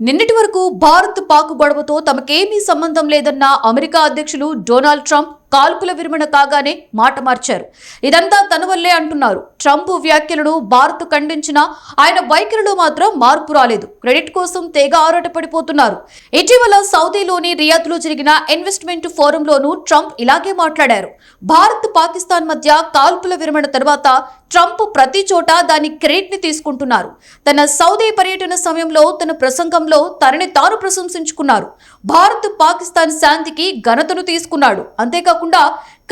నిన్నటి వరకు భారత్ పాక్ గొడవతో తమకేమీ సంబంధం లేదన్న అమెరికా అధ్యక్షులు డొనాల్డ్ ట్రంప్ కాల్పుల విరమణ కాగానే మాట మార్చారు. ఇదంతా తన వల్లే అంటున్నారు. ట్రంప్ వ్యాఖ్యలను భారత్ ఖండించినా ఆయన వైఖరిలో మాత్రం మార్పు రాలేదు. క్రెడిట్ కోసం తెగ ఆరాటపడిపోతున్నారు. ఇటీవల సౌదీలోని రియాద్లో జరిగిన ఇన్వెస్ట్మెంట్ ఫోరంలోనూ ట్రంప్ ఇలాగే మాట్లాడారు. భారత్ పాకిస్తాన్ మధ్య కాల్పుల విరమణ తర్వాత ట్రంప్ ప్రతి చోట దాని క్రెడిట్ ని తీసుకుంటున్నారు. తన సౌదీ పర్యటన సమయంలో తన ప్రసంగంలో తనని తాను ప్రశంసించుకున్నారు. భారత్ పాకిస్తాన్ శాంతికి ఘనతను తీసుకున్నాడు. అంతేకాకుండా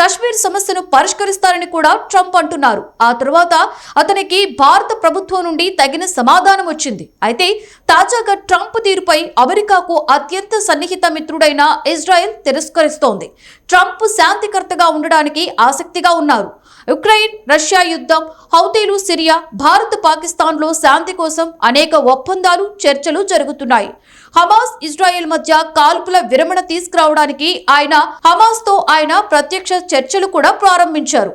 కశ్మీర్ సమస్యను పరిష్కరిస్తారని కూడా ట్రంప్ అంటున్నారు. ఆ తర్వాత అతనికి భారత ప్రభుత్వం నుండి తగిన సమాధానం వచ్చింది. అయితే తాజాగా ట్రంప్ తీరుపై అమెరికాకు అత్యంత సన్నిహిత మిత్రుడైన ఇజ్రాయెల్ తిరస్కరిస్తోంది. ట్రంప్ శాంతికర్తగా ఉండడానికి ఆసక్తిగా ఉన్నారు. ఉక్రెయిన్ రష్యా యుద్ధం, హౌతీలు సిరియా, భారత్ పాకిస్తాన్లో శాంతి కోసం అనేక ఒప్పందాలు చర్చలు జరుగుతున్నాయి. హమాస్ ఇజ్రాయెల్ మధ్య కాల్పుల విరమణ తీసుకురావడానికి హమాస్తో ఆయన ప్రత్యక్ష చర్చలు కూడా ప్రారంభించారు.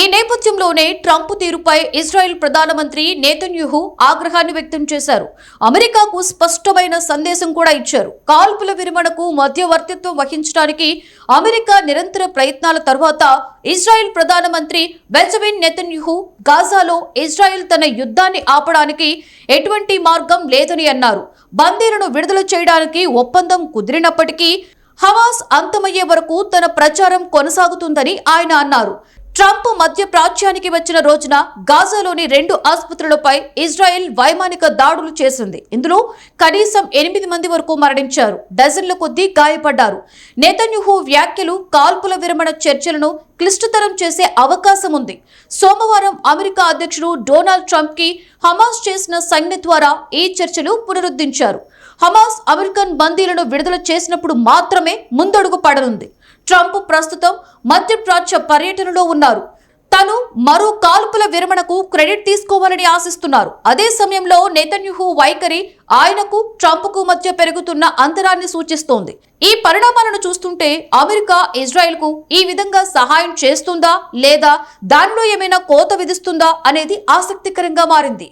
ఈ నేపథ్యంలోనే ట్రంప్ తీరుపై ఇజ్రాయెల్ ప్రధానమంత్రి నెతన్యాహు ఆగ్రహాన్ని వ్యక్తం చేశారు. అమెరికాకు స్పష్టమైన సందేశం కూడా ఇచ్చారు. కాల్పుల విరమణకు మధ్యవర్తిత్వం వహించడానికి అమెరికా నిరంతర ప్రయత్నాల తర్వాత ఇజ్రాయెల్ ప్రధానమంత్రి బెంజమిన్ నెతన్యాహు గాజాలో ఇజ్రాయెల్ తన యుద్ధాన్ని ఆపడానికి ఎటువంటి మార్గం లేదని అన్నారు. బందీలను విడుదల చేయడానికి ఒప్పందం కుదిరినప్పటికీ హమాస్ అంతమయ్యే వరకు తన ప్రచారం కొనసాగుతుందని ఆయన అన్నారు. ట్రంప్ మధ్య ప్రాచ్యానికి వచ్చిన రోజున గాజాలోని 2 ఆసుపత్రులపై ఇజ్రాయెల్ వైమానిక దాడులు చేసింది. ఇందులో కనీసం 8 మంది వరకు మరణించారు. డజన్ల కొద్దీ గాయపడ్డారు. నెతన్యాహు వ్యాఖ్యలు కాల్పుల విరమణ చర్చలను క్లిష్టతరం చేసే అవకాశం ఉంది. సోమవారం అమెరికా అధ్యక్షుడు డొనాల్డ్ ట్రంప్ కి హమాస్ చేసిన సంజ్ఞ ద్వారా ఈ చర్చలు పునరుద్ధరించారు. హమాస్ అమెరికన్ బందీలను విడుదల చేసినప్పుడు మాత్రమే ముందడుగు పడనుంది. ట్రంప్ ప్రస్తుతం మధ్యప్రాచ్య పర్యటనలో ఉన్నారు. తను మరో కాల్పుల విరమణకు క్రెడిట్ తీసుకోవాలని ఆశిస్తున్నారు. అదే సమయంలో నెతన్యాహు వైఖరి ఆయనకు ట్రంప్కు మధ్య పెరుగుతున్న అంతరాన్ని సూచిస్తోంది. ఈ పరిణామాలను చూస్తుంటే అమెరికా ఇజ్రాయెల్కు ఈ విధంగా సహాయం చేస్తుందా లేదా దానిలో ఏమైనా కోత విధిస్తుందా అనేది ఆసక్తికరంగా మారింది.